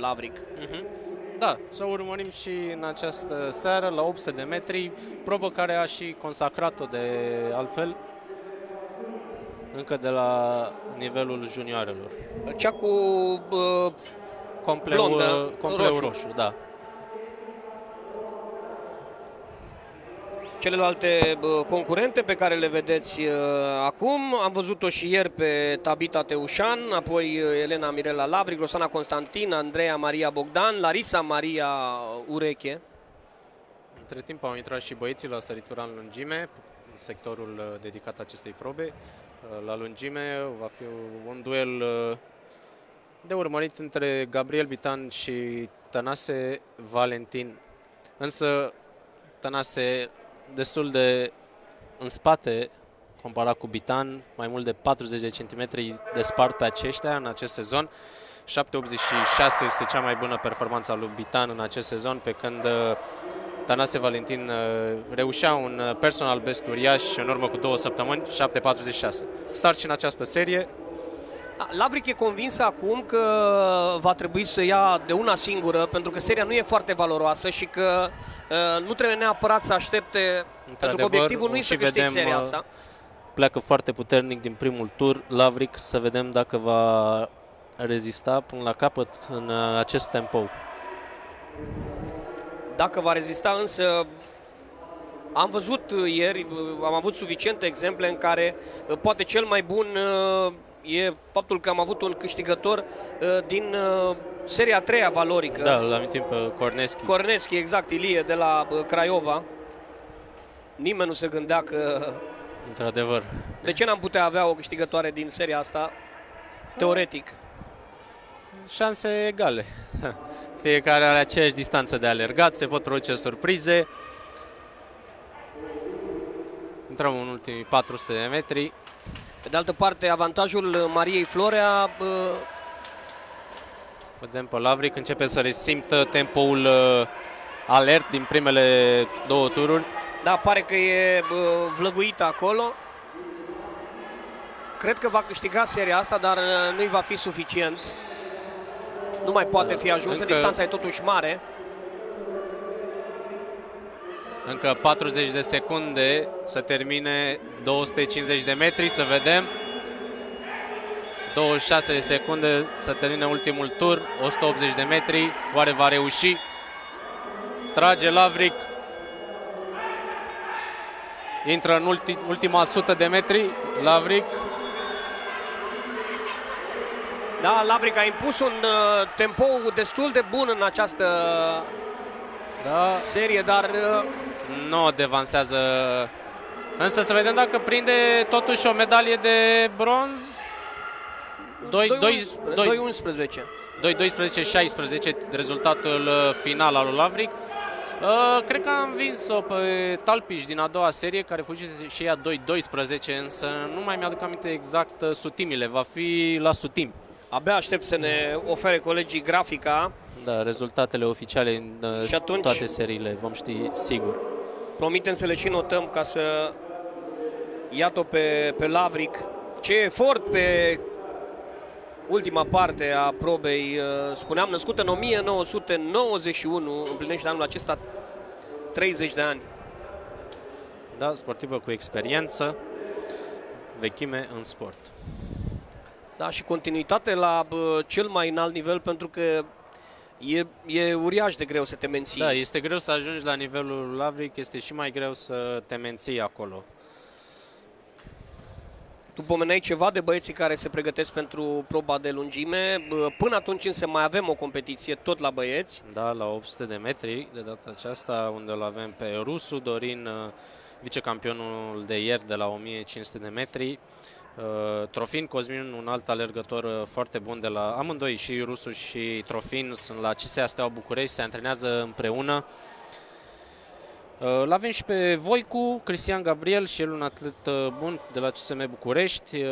Lavric. Da, să urmărim și în această seară la 800 de metri, probă care a și consacrat-o de altfel încă de la nivelul junioarelor. Cea cu Compleu blondă, roșu, da. Celelalte concurente pe care le vedeți acum, am văzut-o și ieri pe Tabita Teușan, apoi Elena Mirela Lavric, Rosana Constantin, Andreea Maria Bogdan, Larisa Maria Ureche. Între timp au intrat și băieții la săritura în lungime, sectorul dedicat acestei probe. La lungime va fi un duel de urmărit între Gabriel Bitan și Tănase Valentin. Însă Tănase destul de în spate comparat cu Bitan, mai mult de 40 de centimetri despart pe aceștia în acest sezon. 7,86 este cea mai bună performanță a lui Bitan în acest sezon, pe când Tănase Valentin reușea un personal best uriaș în urmă cu 2 săptămâni, 7,46. Start și în această serie. Lavric e convinsă acum că va trebui să ia de una singură, pentru că seria nu e foarte valoroasă și că nu trebuie neapărat să aștepte, pentru că obiectivul nu e să câștige seria asta. Pleacă foarte puternic din primul tur Lavric, să vedem dacă va rezista până la capăt în acest tempo. Dacă va rezista, însă am văzut ieri, am avut suficiente exemple în care poate cel mai bun e faptul că am avut un câștigător din seria a treia valorică. Da, îl amintim pe Corneschi. Corneschi, exact, Ilie de la Craiova. Nimeni nu se gândea că... Într-adevăr. De ce n-am putea avea o câștigătoare din seria asta? Teoretic. Șanse egale. Fiecare are aceeași distanță de alergat, se pot produce surprize. Intrăm în ultimii 400 de metri. Pe de altă parte, avantajul Mariei Florea... Vedem pe Lavric, începe să resimtă tempoul alert din primele 2 tururi. Da, pare că e vlăguită acolo. Cred că va câștiga seria asta, dar nu-i va fi suficient. Nu mai poate fi ajunsă, distanța e totuși mare. Încă 40 de secunde să termine 250 de metri, să vedem. 26 de secunde să termine ultimul tur, 180 de metri. Oare va reuși? Trage Lavric. Intră în ultima 100 de metri, Lavric. Da, Lavric a impus un tempo destul de bun în această serie, dar... Nu o devansează. Însă să vedem dacă prinde totuși o medalie de bronz. 2-11-16 rezultatul final al lui Lavric. Cred că am învins-o pe Talpiș din a doua serie, care fugise și ea 2-12, însă nu mai mi-aduc aminte exact sutimile. Va fi la sutim. Abia aștept să ne ofere colegii grafica. Da, rezultatele oficiale în și atunci, toate seriile, vom ști sigur. Promitem să le și notăm ca să iată pe Lavric. Ce efort pe ultima parte a probei, spuneam, născută în 1991, împlinește anul acesta 30 de ani. Da, sportivă cu experiență, vechime în sport. Da, și continuitate la cel mai înalt nivel, pentru că e uriaș de greu să te menții. Da, este greu să ajungi la nivelul Lavric, este și mai greu să te menții acolo. Tu pomeneai ceva de băieții care se pregătesc pentru proba de lungime. Până atunci însă mai avem o competiție tot la băieți. Da, la 800 de metri de data aceasta, unde îl avem pe rusul Dorin, vicecampionul de ieri de la 1500 de metri. Trofin Cosmin, un alt alergător foarte bun de la amândoi, și rusul și Trofin, sunt la CSA Steaua București, se antrenează împreună. L-avem și pe Voicu, Cristian Gabriel, și el un atlet bun de la CSM București.